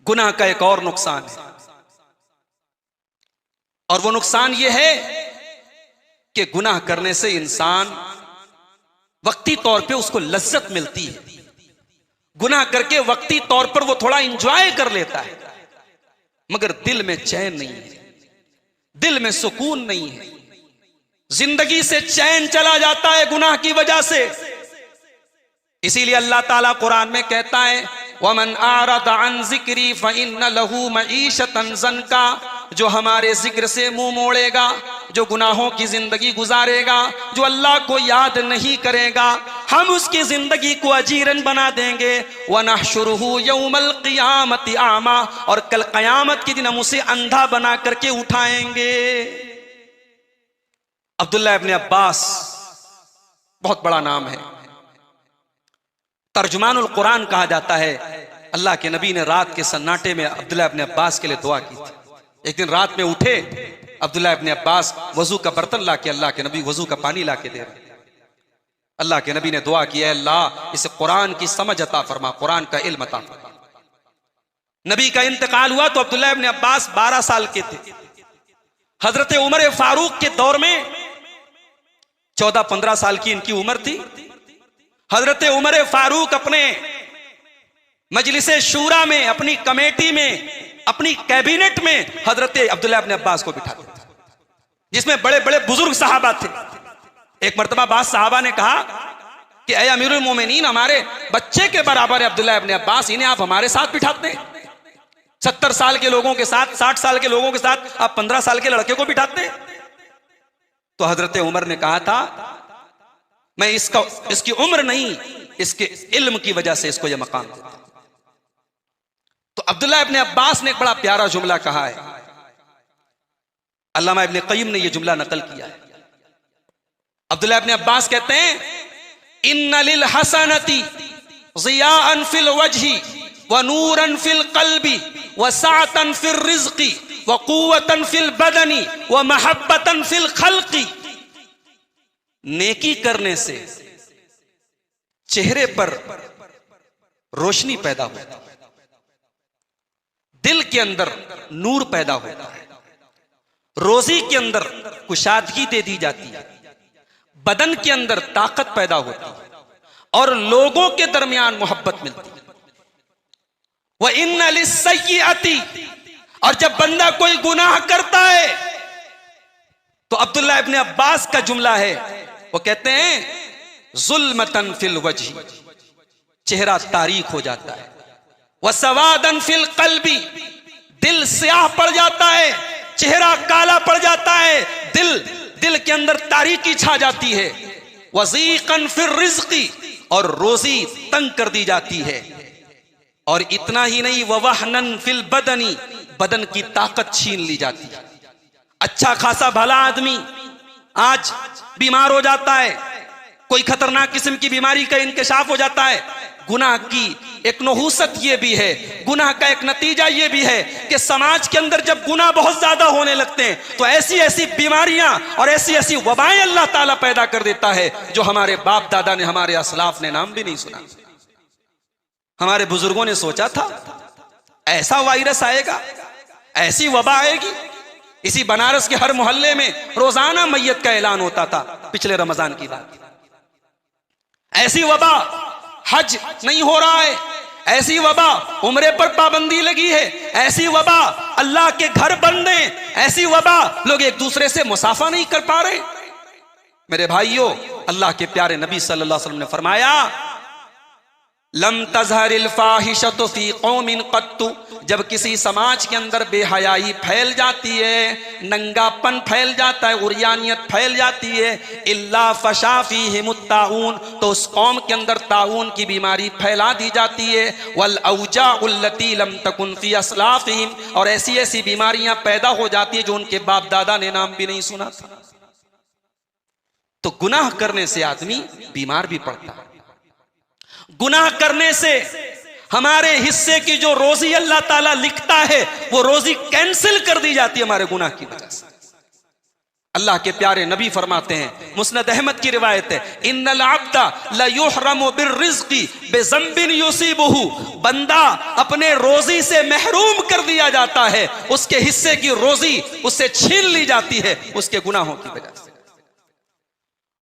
गुनाह का एक और नुकसान है, और वो नुकसान ये है कि गुनाह करने से इंसान वक्ती तौर पे उसको लज्जत मिलती है। गुनाह करके वक्ती तौर पर वो थोड़ा इंजॉय कर लेता है, मगर दिल में चैन नहीं है, दिल में सुकून नहीं है, जिंदगी से चैन चला जाता है गुनाह की वजह से। इसीलिए अल्लाह ताला कुरान में कहता है, वमन आरद अन जिक्री फइन्न लहू मईशतन ज़नका, जो हमारे जिक्र से मुंह मोड़ेगा, जो गुनाहों की जिंदगी गुजारेगा, जो अल्लाह को याद नहीं करेगा, हम उसकी जिंदगी को अजीरन बना देंगे। वनहशुरुहु यौमल क़ियामति आमा, और कल क़यामत के दिन हम उसे अंधा बना करके उठाएंगे। अब्दुल्लाह इब्न अब्बास बहुत बड़ा नाम है, तर्जुमानुल कुरान कहा जाता है। अल्लाह के नबी ने रात के सन्नाटे में अब्दुल्लाह इब्न अब्बास के लिए दुआ की थी। एक दिन रात में उठे अब्दुल्लाह इब्न अब्बास, वजू का बर्तन लाके अल्लाह के नबी वजू का पानी लाके दे रहे। अल्लाह के नबी ने दुआ की, अल्लाह इसे कुरान की समझ अता फरमा, कुरान का इल्म अता फरमा। नबी का इंतकाल हुआ तो अब्दुल्लाह इब्न अब्बास 12 साल के थे। हजरत उमर फारूक के दौर में 14-15 साल की इनकी उम्र थी। हजरत उमर फारूक अपने मजलिसे शूरा में, अपनी कमेटी में, अपनी कैबिनेट में हजरत अब्दुल्लाह इब्न अब्बास को बिठाते थे, जिसमें बड़े बड़े बुजुर्ग सहाबा थे। एक मर्तबा बाद सहाबा ने कहा कि ऐ अमीरुल मोमिनीन, हमारे बच्चे के बराबर है अब्दुल्लाह इब्न अब्बास, इन्हें आप हमारे साथ बिठाते हैं। 70 साल के लोगों के साथ, 60 साल के लोगों के साथ आप 15 साल के लड़के को बिठाते हैं। तो हजरत उमर ने कहा था, मैं इसकी उम्र नहीं, इसके इल्म की वजह से इसको यह मकाम देता। तो अब्दुल्लाह इब्न अब्बास ने एक बड़ा प्यारा जुमला कहा है, अल्लामा इब्न क़य्यिम ने यह जुमला नकल किया है। अब्दुल्लाह इब्न अब्बास कहते हैं, इन्ना लिल हसनती ज़ियाअन फिल वजही व नूरन फिल क़ल्बी व साअतन फिर रिज़्क़ी व क़ुव्वतन फिल बदनी व महब्बतन फिल खल्क़ी। नेकी करने से चेहरे पर रोशनी पैदा होती है, दिल के अंदर नूर पैदा होता है, रोजी के अंदर कुशादगी दे दी जाती है, बदन के अंदर ताकत पैदा होती है, और लोगों के दरमियान मोहब्बत मिलती है। वह इन्ना लिस्सय्यअती, और जब बंदा कोई गुनाह करता है तो अब्दुल्लाह इब्न अब्बास का जुमला है, वो कहते हैं जुल्मतन फिल वजही, चेहरा तारीक हो जाता है, व सवादन फिल क़ल्बी, दिल स्याह पड़ जाता है, चेहरा काला पड़ जाता है, दिल के अंदर तारीकी छा जाती है, वज़ीक़न फिर रिज़्क़ी, और रोजी तंग कर दी जाती है, और इतना ही नहीं, ववहनन फिल बदनी, बदन की ताकत छीन ली जाती है। अच्छा खासा भला आदमी आज बीमार हो जाता है, कोई खतरनाक किस्म की बीमारी का इंकशाफ हो जाता है। गुनाह की एक नहुसत ये भी है, गुनाह का एक नतीजा ये भी है कि समाज के अंदर जब गुनाह बहुत ज्यादा होने लगते हैं तो ऐसी ऐसी बीमारियां और ऐसी ऐसी वबाएं अल्लाह ताला पैदा कर देता है जो हमारे बाप दादा ने, हमारे असलाफ ने नाम भी नहीं सुना। हमारे बुजुर्गों ने सोचा था ऐसा वायरस आएगा, ऐसी वबा आएगी। इसी बनारस के हर मोहल्ले में रोजाना मैयत का ऐलान होता था, पिछले रमजान की बात। ऐसी वबा, हज नहीं हो रहा है, ऐसी वबा उम्रे पर पाबंदी लगी है, ऐसी वबा अल्लाह के घर बंद हैं, ऐसी वबा लोग एक दूसरे से मुसाफा नहीं कर पा रहे। मेरे भाइयों, अल्लाह के प्यारे नबी सल्लल्लाहु अलैहि वसल्लम ने फरमाया, लम तज़हरिल फाहिशतु फी कौमिन क़त्तु, जब किसी समाज के अंदर बेहयाई फैल जाती है, नंगापन फैल जाता है, उरियानियत फैल जाती है, इल्ला फशा फीहिमुत ताऊन, तो उस कौम के अंदर ताऊन की बीमारी फैला दी जाती है। वल औजाउल्लती लम तकुन फी अस्लाफिहिम, और ऐसी ऐसी बीमारियां पैदा हो जाती है जो उनके बाप दादा ने नाम भी नहीं सुना था। तो गुनाह करने से आदमी बीमार भी पड़ता है। गुनाह करने से हमारे हिस्से की जो रोजी अल्लाह ताला लिखता है वो रोजी कैंसिल कर दी जाती है हमारे गुनाह की वजह से। अल्लाह के प्यारे नबी फरमाते हैं, मुस्नद अहमद की रिवायत है, इन्नल अब्दा ला युहरमु बिर्रिज़्क़ि बिज़ंबिन युसीबुहु, बंदा अपने रोजी से महरूम कर दिया जाता है, उसके हिस्से की रोजी उससे छीन ली जाती है उसके गुनाहों की वजह से।